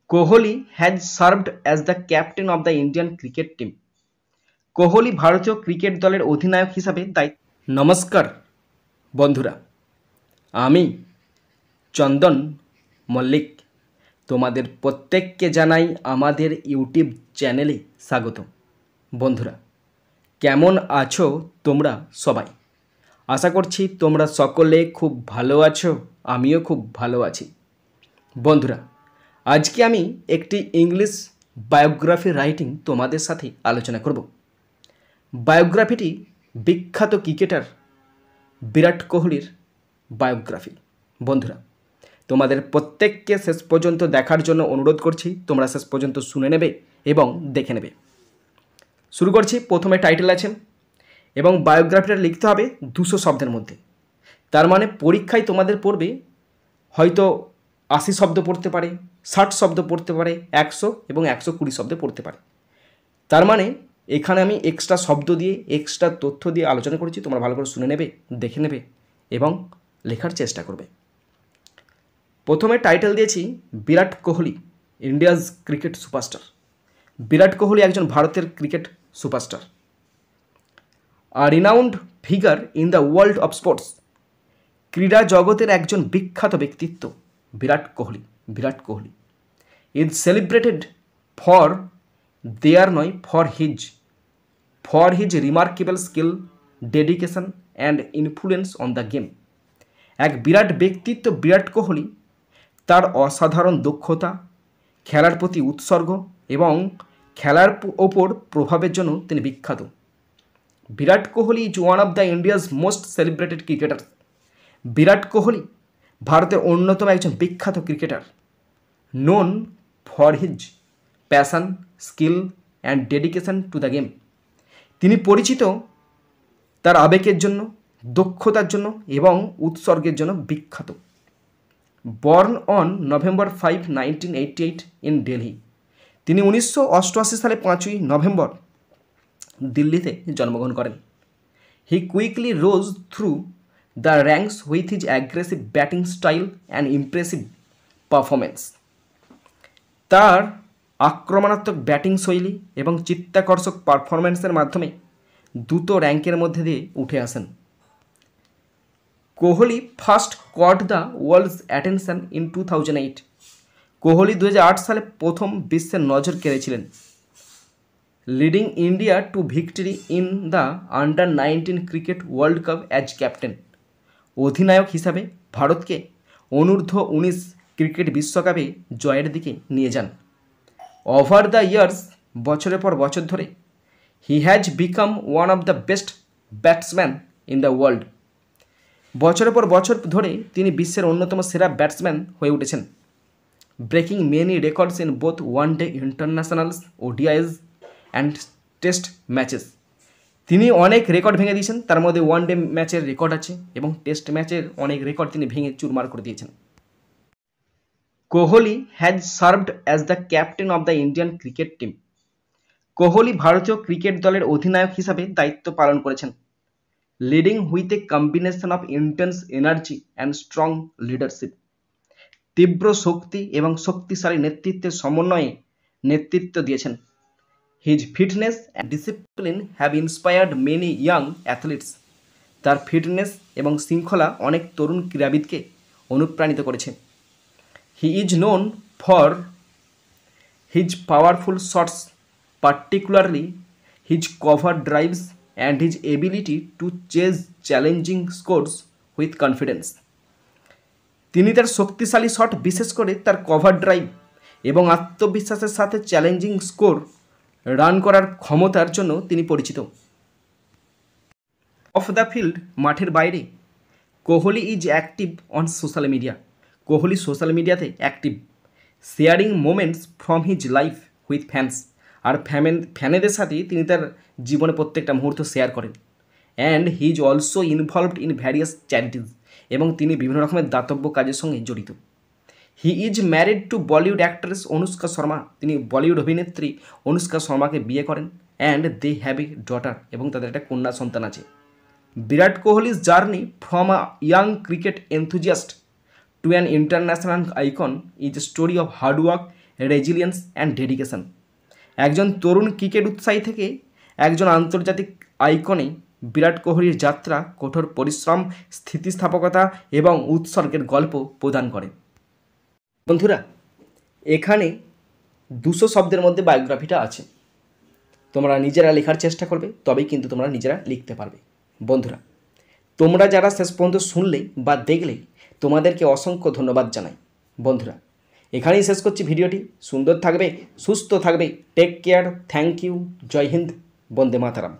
Kohli has served as the captain of the Indian cricket team. Kohli ভারতীয় cricket দলের অধিনায়ক হিসাবে দায়িত্ব। নমস্কার বন্ধুরা, আমি চন্দন মল্লিক তোমাদের প্রত্যেককে জানাই আমাদের ইউটিউব চ্যানেলে স্বাগত। বন্ধুরা, কেমন আছো তোমরা সবাই? আশা করছি তোমরা সকলে খুব ভালো আছো, আমিও খুব ভালো আছি। বন্ধুরা, আজকে আমি একটি ইংলিশ বায়োগ্রাফি রাইটিং তোমাদের সাথে আলোচনা করব। বায়োগ্রাফিটি বিখ্যাত ক্রিকেটার বিরাট কোহলির বায়োগ্রাফি। বন্ধুরা, তোমাদের প্রত্যেককে শেষ পর্যন্ত দেখার জন্য অনুরোধ করছি, তোমরা শেষ পর্যন্ত শুনে নেবে এবং দেখে নেবে। শুরু করছি। প্রথমে টাইটেল আছে এবং বায়োগ্রাফিটা লিখতে হবে 200 শব্দের মধ্যে। তার মানে পরীক্ষায় তোমাদের পড়বে হয়তো 80 শব্দ পড়তে পারে, 60 শব্দ পড়তে পারে, 100 এবং 120 শব্দে পড়তে পারে। তার মানে এখানে আমি এক্সট্রা শব্দ দিয়ে, এক্সট্রা তথ্য দিয়ে আলোচনা করেছি। তোমরা ভালো করে শুনে নেবে, দেখে নেবে এবং লেখার চেষ্টা করবে। প্রথমে টাইটেল দিয়েছি Virat Kohli India's cricket superstar. Virat Kohli একজন ভারতের cricket superstar, a renowned figure in the world of sports. ক্রীড়া জগতের একজন বিখ্যাত ব্যক্তিত্ব Virat Kohli. Virat Kohli is celebrated for their নয় for his remarkable skill, dedication and influence on the game. এক বিরাট ব্যক্তিত্ব বিরাট কোহলি তার অসাধারণ দক্ষতা, খেলার প্রতি উৎসর্গ এবং খেলার ওপর প্রভাবের জন্য তিনি বিখ্যাত। Virat Kohli is one of the India's most celebrated cricketer. Virat Kohli ভারতের অন্যতম একজন বিখ্যাত cricketer, known for his passion, skill and dedication to the game. তিনি পরিচিত তার আবেগের জন্য, দক্ষতার জন্য এবং উৎসর্গের জন্য বিখ্যাত। Born on November 5, 1988 in Delhi. তিনি 1988 সালে 5ই নভেম্বর দিল্লিতে জন্মগ্রহণ করেন। He quickly rose through the ranks with his aggressive batting style and impressive performance. তার আক্রমণাত্মক ব্যাটিং শৈলী এবং চিত্তাকর্ষক পারফরমেন্সের মাধ্যমে দ্রুত র্যাঙ্কের মধ্যে দিয়ে উঠে আসেন। Kohli first caught the world's attention in 2008। Kohli 2008 সালে প্রথম বিশ্বের নজর কেড়েছিলেন, leading India to victory in the under nineteen cricket World Cup as captain. অধিনায়ক হিসাবে ভারতকে অনূর্ধ্ব-19 ক্রিকেট বিশ্বকাপে জয়ের দিকে নিয়ে যান। ওভার দ্য ইয়ার্স, বছরের পর বছর ধরে, he has become one of the best batsman in the world. বছরের পর বছর ধরে তিনি বিশ্বের অন্যতম সেরা ব্যাটসম্যান হয়ে উঠেছেন, breaking many records in both one day internationals, ODIs and test matches. তিনি অনেক রেকর্ড ভেঙে দিয়েছেন, তার মধ্যে ওয়ান ডে ম্যাচের রেকর্ড আছে এবং টেস্ট ম্যাচের অনেক রেকর্ড তিনি ভেঙে চুরমার করে দিয়েছেন। Kohli has served as the captain of the Indian cricket team. Kohli ভারতীয় ক্রিকেট দলের অধিনায়ক হিসাবে দায়িত্ব পালন করেছেন, leading with a combination of intense energy and strong leadership. তীব্র শক্তি এবং শক্তিশালী নেতৃত্বের সমন্বয়ে নেতৃত্ব দিয়েছেন। His fitness and discipline have inspired many young athletes. তার ফিটনেস এবং শৃঙ্খলা অনেক তরুণ ক্রীড়াবিদকে অনুপ্রাণিত করেছে। He is known for his powerful shots, particularly his cover drives and his ability to chase challenging scores with confidence. তিনি তার শক্তিশালী শট, বিশেষ করে তার কভার ড্রাইভ এবং আত্মবিশ্বাসের সাথে চ্যালেঞ্জিং স্কোর রান করার ক্ষমতার জন্য তিনি পরিচিত। অফ দ্য ফিল্ড, মাঠের বাইরে, Kohli is active on social media. Kohli social মিডিয়াতে active, sharing moments from his life with fans. আর ফ্যানেদের সাথে তিনি তার জীবনে প্রত্যেকটা মুহূর্ত শেয়ার করেন। And he is also involved in various charities, এবং তিনি বিভিন্ন রকমের দাতব্য কাজের সঙ্গে জড়িত। He is married to Bollywood actress Anushka Sharma. তিনি বলিউড অভিনেত্রী অনুষ্কা শর্মাকে বিয়ে করেন। And they have a daughter, এবং তাদের একটা কন্যা সন্তান আছে। বিরাট কোহলি's journey from a young cricket enthusiast to an international icon is a story of hard work, resilience and dedication. একজন তরুণ ক্রিকেট উৎসাহী থেকে একজন আন্তর্জাতিক আইকনে বিরাট কোহলির যাত্রা কঠোর পরিশ্রম, স্থিতিস্থাপকতা এবং উৎসর্গের গল্প প্রদান করে। বন্ধুরা, এখানে 200 শব্দের মধ্যে বায়োগ্রাফিটা আছে। তোমরা নিজেরা লেখার চেষ্টা করবে, তবেই কিন্তু তোমরা নিজেরা লিখতে পারবে। বন্ধুরা, তোমরা যারা শেষ পর্যন্ত শুনলে বা দেখলে তোমাদেরকে অসংখ্য ধন্যবাদ জানাই। বন্ধুরা, এখানেই শেষ করছি ভিডিওটি। সুন্দর থাকবে, সুস্থ থাকবে, টেক কেয়ার, থ্যাংক ইউ, জয় হিন্দ, বন্দে মাতারাম।